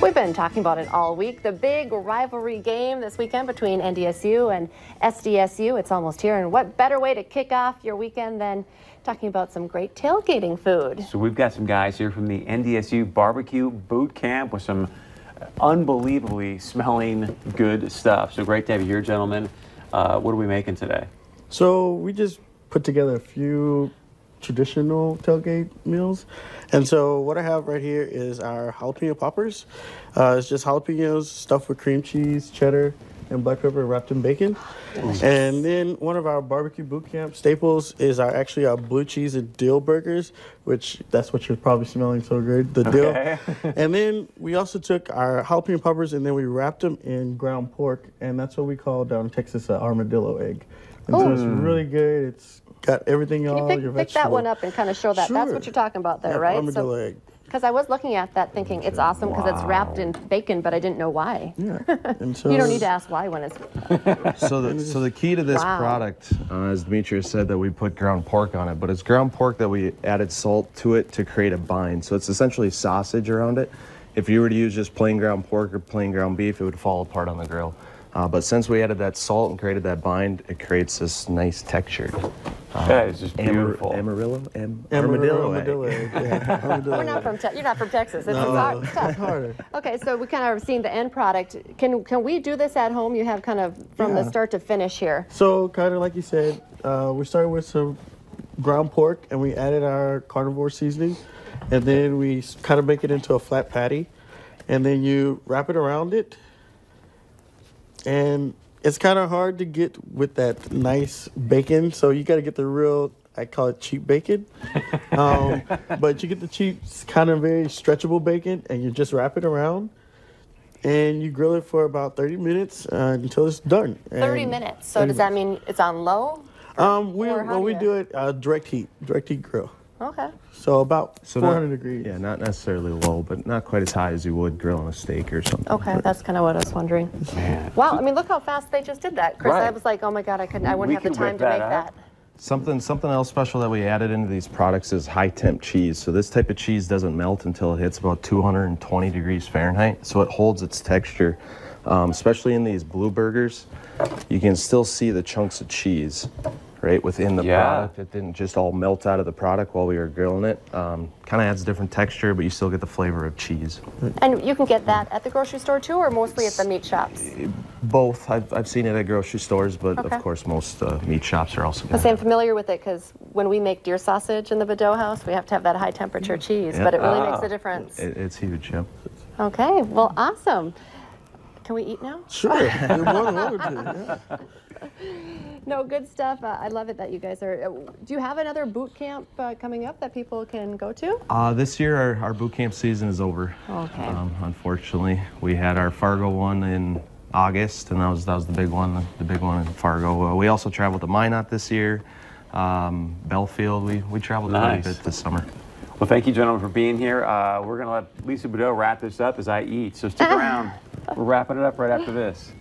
We've been talking about it all week. The big rivalry game this weekend between NDSU and SDSU. It's almost here, and what better way to kick off your weekend than talking about some great tailgating food. So we've got some guys here from the NDSU BBQ Bootcamp with some unbelievably smelling good stuff. So great to have you here, gentlemen. What are we making today? So we just put together a few traditional tailgate meals. And so what I have right here is our jalapeno poppers. It's just jalapenos stuffed with cream cheese, cheddar, and black pepper wrapped in bacon. Nice. And then one of our barbecue boot camp staples is actually our blue cheese and dill burgers, which that's what you're probably smelling so good, the dill. And then we also took our jalapeno poppers and then we wrapped them in ground pork, and that's what we call down in Texas an armadillo egg. And so it's really good. It's got everything all your vegetables. Pick that one up and kind of show that. Sure. That's what you're talking about there, right? Armadillo egg. Because I was looking at that thinking it's awesome because it's wrapped in bacon, but I didn't know why. Yeah. And so you don't need to ask why when it's... So the key to this product, as Demetrius said, that we put ground pork on it, but it's ground pork that we added salt to it to create a bind. So it's essentially sausage around it. If you were to use just plain ground pork or plain ground beef, it would fall apart on the grill. But since we added that salt and created that bind, it creates this nice texture. That is just beautiful. Armadillo egg. Yeah. We're not from you're not from Texas. It's tough. Harder. Okay, so we kind of have seen the end product. Can we do this at home? You have kind of from the start to finish here. So kind of like you said, we started with some ground pork and we added our carnivore seasoning, and then we kind of make it into a flat patty, and then you wrap it around it. And it's kind of hard to get with that nice bacon, so you got to get the real, I call it cheap bacon. But you get the cheap, kind of very stretchable bacon, and you just wrap it around, and you grill it for about 30 minutes until it's done. 30 minutes. So does that mean it's on low? We do it direct heat grill. Okay. So about 400 degrees. Yeah, not necessarily low, but not quite as high as you would grilling a steak or something. Okay, that's kind of what I was wondering. Man. Wow, I mean, look how fast they just did that, Chris. Right. I was like, oh my God, I wouldn't have the time to make that. Something else special that we added into these products is high temp cheese. So this type of cheese doesn't melt until it hits about 220 degrees Fahrenheit. So it holds its texture, especially in these blue burgers. You can still see the chunks of cheese right within the product. It didn't just all melt out of the product while we were grilling it. Kind of adds a different texture, but you still get the flavor of cheese. And you can get that at the grocery store too, or mostly at the meat shops? Both. I've seen it at grocery stores, but of course most meat shops are also. I'm familiar with it because when we make deer sausage in the Badeau house, we have to have that high temperature cheese, but it really makes a difference. It's huge, yeah. Okay, well, awesome. Can we eat now? Sure. You're more than welcome to. Yeah. No, good stuff. I love it that you guys are. Do you have another boot camp coming up that people can go to? This year our boot camp season is over. Okay. Unfortunately, we had our Fargo one in August, and that was the big one. The big one in Fargo. We also traveled to Minot this year. Belfield. We traveled quite a bit this summer. Well, thank you, gentlemen, for being here. We're going to let Lisa Badeau wrap this up as I eat, so stick around. We're wrapping it up right after this.